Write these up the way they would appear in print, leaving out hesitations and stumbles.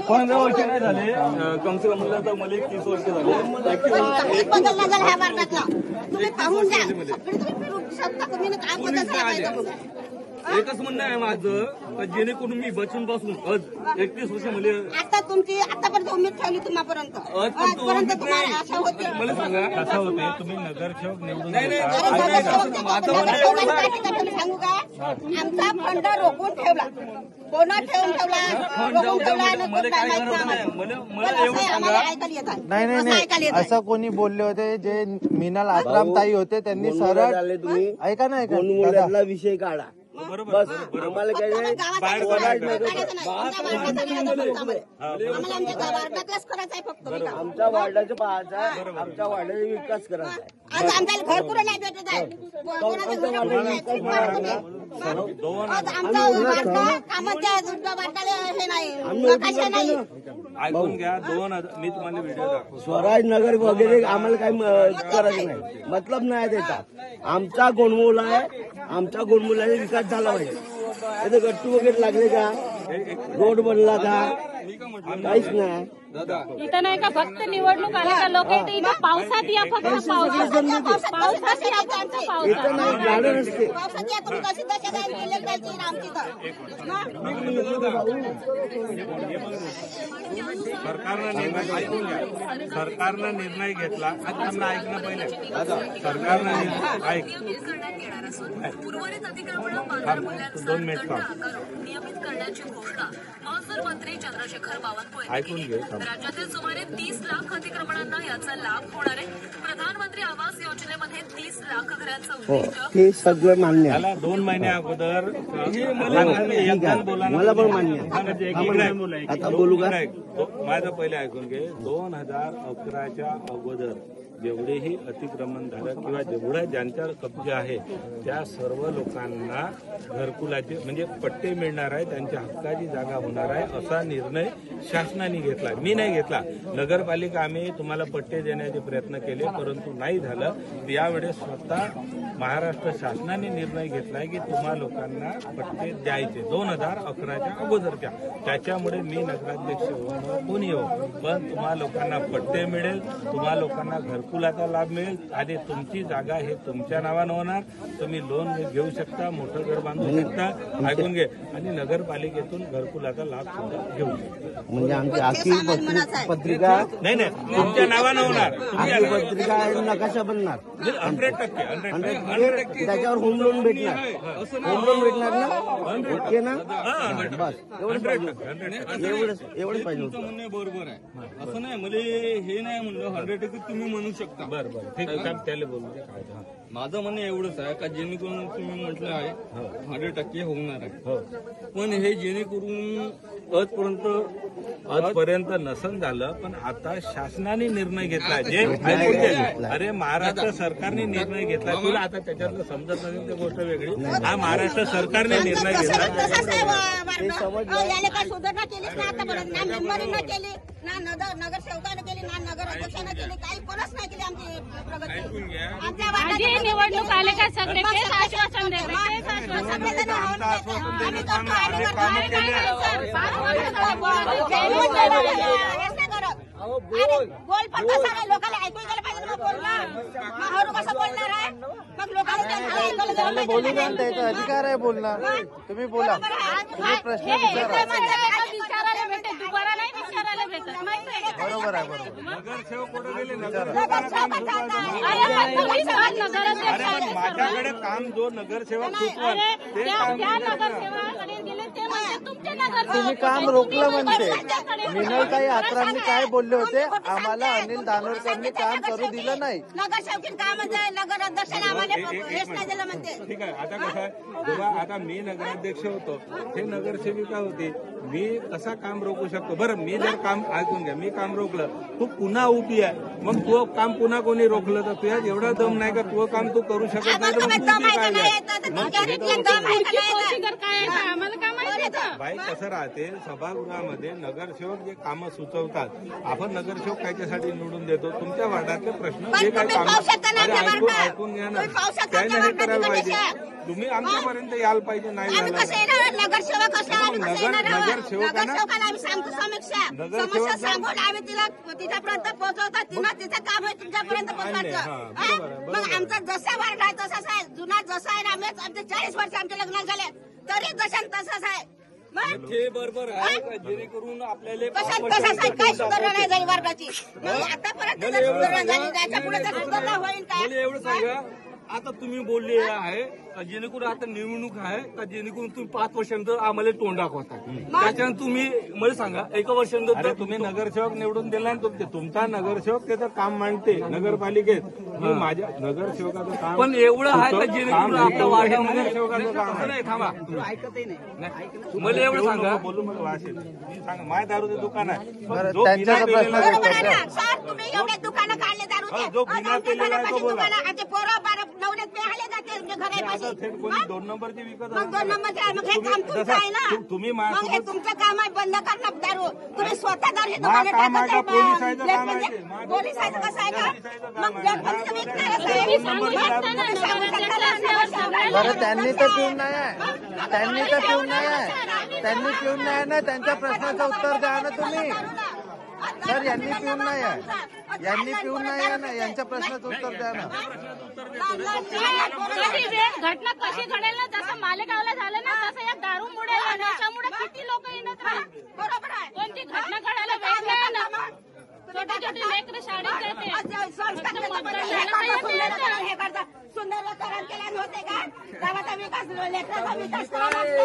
15 वर्ष नाही झाले, कम से कम मला 30 वर्ष झाले. बदलला झाला ह्या वार्डातला. तुम्ही पाहून द्या, सगळे तुम्ही फिरून शकता, तुम्ही काम बदल. एकच म्हणणं आहे माझं, जेणेकरून मी बचूनपासून आज 31 वर्ष म्हणजे आता तुमची आतापर्यंत उमेद ठेवली तुम्हापर्यंत, आजपर्यंत तुम्हाला आशा होती. मला सांगा कसं होते, तुम्ही नगरसेवक निवडून नाही नाही सांगू का, आमचा फंड रोखून ठेवला, कोणा ठेवून ठेवला, रोखून ठेवला. मला काय करायचं नाही, मला एवढं सांगा. ऐकायला येत आहे. नाही नाही नाही, असं कोणी बोलले होते जे मीनाल आत्राम ताई होते त्यांनी सरळ ऐका ना, ऐका विषय काढा. बरोबर बस आम्हाला काय नाही, आमच्या वार्डाचं पाहायचं आहे, आमच्या वार्डाचा विकास करायचा आहे. आज आमच्याला घर पुरं नाही भेटत आहे. आमच्या कामाच्या वाटायला हे नाही, नकाशा नाही. ऐकून घ्या. मी तुम्हाला व्हिडिओ दाखवतो. स्वराज नगर वगैरे आम्हाला काही करायचं नाही, मतलब नाही त्याचा. आमचा गोंडमुला आहे, आमच्या गोंडमुलाचा विकास झाला पाहिजे. इथे गट्टू वगैरे लागले का, रोड बनला का, काहीच नाही. इथं नाही का फक्त निवडणूक आल्या का लोक इथं पावसात या, फक्त पावसात या, पावसात इथं नाही गार्डन असते. पावसाची आता तुम्ही कशी दशा द्यायला गेले पाहिजे आमची तर. सरकारनं निर्णय घेतला. आता त्यांना ऐकणं पहिले, सरकारनं ऐक 2 मिनिट नियमित करण्याची घोषणा महसूल मंत्री चंद्रशेखर बावनकुळे ऐकून घे. राज्यातील सुमारे 30 लाख अतिक्रमणांना याचा लाभ होणार आहे. प्रधानमंत्री आवास योजनेमध्ये 30 लाख घरांचं उद्दिष्ट. हे सगळं मान्य आहे, 2 महिने अगोदर मला पण मान्य आहे. आता बोलू का, माझं पहिले ऐकून घे. 2011च्या अगोदर जेवढेही अतिक्रमणधारक किंवा जेवढा ज्यांच्यावर कब्जा आहे त्या सर्व लोकांना घरकुलाचे म्हणजे पट्टे मिळणार आहे, त्यांच्या हक्काची जागा होणार आहे, असा निर्णय शासनाने घेतला. मी नाही घेतला. नगरपालिका आम्ही तुम्हाला पट्टे देण्याचे प्रयत्न केले, परंतु नाही झालं. यावेळेस स्वतः महाराष्ट्र शासनाने निर्णय घेतलाय की तुम्हा लोकांना पट्टे द्यायचे 2011च्या अगोदरच्या. त्याच्यामुळे मी नगराध्यक्ष होऊन कोणी हो, पण तुम्हा लोकांना पट्टे मिळेल, तुम्हा लोकांना घरकुलाचा लाभ मिळेल आणि तुमची जागा हे तुमच्या नावानं होणार. तुम्ही लोन घेऊ शकता, मोठं घर बांधू शकता. ऐकून घे. आणि नगरपालिकेतून घरकुलाचा लाभ सुद्धा घेऊ शकता. म्हणजे आमची आखी पत्रिका नाही नाही तुमच्या नावानं होणार. आखी पत्रिका नकाशा बनणार 100% त्याच्यावर होम लोन भेटणार. होम लोन भेटणार ना, ओके ना, बस एवढंच पाहिजे होतं. म्हणणं बरोबर आहे, असं नाही. मला हे नाही म्हणलं 100% तुम्ही म्हणू शकता. बरं बरं ठीक आहे. त्याला बोलू दे. काय माझं म्हणणं एवढंच आहे का जेणेकरून तुम्ही म्हटलं आहे 100% होणार आहे, पण हे जेणेकरून आजपर्यंत नसन झालं, पण आता शासनाने निर्णय घेतला. जे अरे महाराष्ट्र सरकारने निर्णय घेतला. तुला आता त्याच्यातलं समजत नसेल ते गोष्ट वेगळी. हा महाराष्ट्र सरकारने निर्णय घेतला. याने काय सुधारणा केलीच ना आतापर्यंत, ना मेंबरीनं केली, ना नगरसेवकानं केली, ना नगर अध्यक्षानं केली, काही कोणच नाही केली आमची प्रगती. आमच्या वार्डात निवडणूक आले का सगळे तेच आश्वासन देते. सगळेजण आम्ही करतो, आम्ही बोल पण कसं आहे, लोकांना ऐकू गेलं पाहिजे. मग बोल ना, मग हरू कसं बोलणार आहे, मग लोकांना बोलू द्या, त्याचा अधिकार आहे बोलणार. तुम्ही बोला, तुम्ही प्रश्न विचारा. विचारायला भेटते, दुबारा नाही विचारायला भेटत. माहिती आहे का? बरोबर आहे, बरोबर. नगरसेवक कुठे गेले? माझ्याकडे काम जो नगरसेवक सुचवाल ते तुम्ही काम रोखलं म्हणते. मीनालताई आत्रामनी काय बोलले होते, आम्हाला अनिल दानोरकरनी काम करू दिलं नाही. नगरसेवकी काम नगर अध्यक्षाने आम्हाला हेच नाही दिलं म्हणते. ठीक आहे. आता कसं आहे, जेव्हा आता मी नगराध्यक्ष होतो, ते नगरसेविका होती, मी कसा काम रोखू शकतो? बरं, मी जर काम ऐकून घ्या, मी काम रोखलं, तू पुन्हा उभी आहे, मग तू काम पुन्हा कोणी रोखलं तर तुझ्यात एवढा दम नाही का तू काम तू करू शकत नाही? तर मग तू काय आम्हाला काय माहिती? तर. बाई कसं राहते, सभागृहामध्ये नगरसेवक जे कामं सुचवतात, आपण नगरसेवक कायच्यासाठी निवडून देतो, तुमच्या वार्डातले प्रश्न पण जे काय तुम्ही काम पाहू शकता ना आमच्या वार्डात. ऐकून घ्या ना, तुम्ही पाहू शकता काही आमच्या नाही वार्डात करायला पाहिजे. कशा? तुम्ही आमच्यापर्यंत यायला पाहिजे, नाही आम्ही झालं कसं येणार नगरसेवक असल्यावर आम्ही कसं येणार आहोत? नगरसेवकांना- नगरसेवकाला आम्ही सांगतो समस्या समस्या सांगून आम्ही तिच्यापर्यंत पोहोचवतात. तिचं काम आहे तुमच्यापर्यंत पोहोचायचं. हा, बरोबर आहे, मग आमचा जसा वार्ड आहे तसाच आहे, जुना जसा आहे ना, आमचे 40 वर्ष आमच्या लग्न झाले तरी जशा तसाच आहे. मग हे बरोबर आहे का जेणेकरून आपल्याला तसाच आहे, काही सुधारणा नाही झाली वर्गाची. मग आतापर्यंत जर सुधारणा झाली त्याच्या पुढे जर सुधारणा होईल मला काय? एवढं सांगा, आता तुम्ही बोलले आहे का जेणेकरून आता निवडणूक आहे का जेणेकरून तुम्ही 5 वर्षानंतर आम्हाला तोंड दाखवता, त्याच्यानंतर तुम्ही मला सांगा 1 वर्षानंतर अरे तुम्ही नगरसेवक निवडून दिला ना, तुमचा नगरसेवक त्याचं काम मांडते नगरपालिकेत. मी माझ्या नगरसेवकाचं काम पण एवढं आहे का जेणेकरून आपल्या वार्डामध्ये नगरसेवकाचं काम आहे. नाही थांबा, मला एवढं सांगा, बोलू मला वास येतो. मी सांगा, माझ्या दारूचं दुकान आहे. बरं, जो त्यांच्या बिना प्रश्न पेलेला- बरोबर आहे ना सर, तुम्ही एवढे दुकानं काढले दारूचे. जो बिना आमच्या पेलेला आहे तो घरापाशी बोला. दुकानं, आमचे पोरं बारं नवऱ्यात पेहाले जाते आमच्या घरापाशी. आता थेट कोणी 2 नंबरची विकत मग 2 नंबरचे आहे. मग हे काम तुमचं आहे ना. तुम्ही मग हे माझ्यासोबत तुमचं काम आहे बंद करणं दारू. तुम्ही स्वतः दारू काम दुकानं आहे का? टाकत पोलिसाचं आहे. काम आहे ते. पोलिसाचं कसं आहे का? पोलिसाचं काम मग आहे. जर फक्त विकणारच आहे. तुम्ही सांगू शकता ना, नगराध्यक्ष असल्यावर सगळ्याला बरं, त्यांनी तर पिऊन नाही आहे, त्यांनी तर पिऊन नाही आहे, त्यांनी पिऊन नाही आहे ना, त्यांच्या प्रश्नाचं उत्तर द्या ना तुम्ही. सर, यांनी पिऊन नाही आहे, यांनी पिऊन नाही आहे ना, यांच्या प्रश्नाचं उत्तर द्या ना. कधी वेळ घटना कशी घडेल ना, जसं मालेगावला झालं ना तसं या दारूमुळे त्याच्यामुळे किती लोक येणार नाही. बरोबर आहे. कोणती घटना घडायला वेळ नाही ना. छोटी छोटी लेकरं शाळेत जाते. सुंदरीकरण केल्याने होते का? गावाचा विकास, लेकराचा विकास करावा लागतो.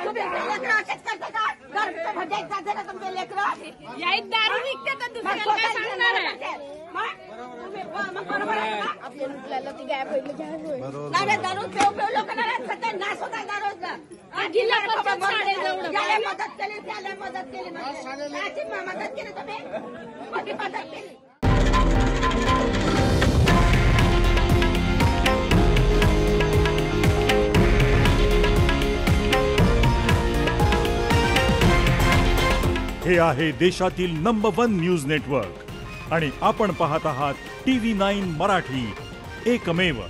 तुम्ही लेकरं असेच करता का? घरचं भजाईत जाते ना तुमचे लेकरं. याईत दारू विकते तर दुसऱ्याला काय सांगणार आहे? मग बरोबर आहे का? नाही, दारू पेऊ लोक नाश होता दारूचा. जिल्हा परिषद शाळेजवळ ज्याला मदत केली त्याला मदत केली. त्याची मदत केली तुम्ही, मोठी मदत केली. हे आहे देशातील नंबर 1 न्यूज नेटवर्क आणि आपण पाहत आहात TV9 मराठी, एकमेव.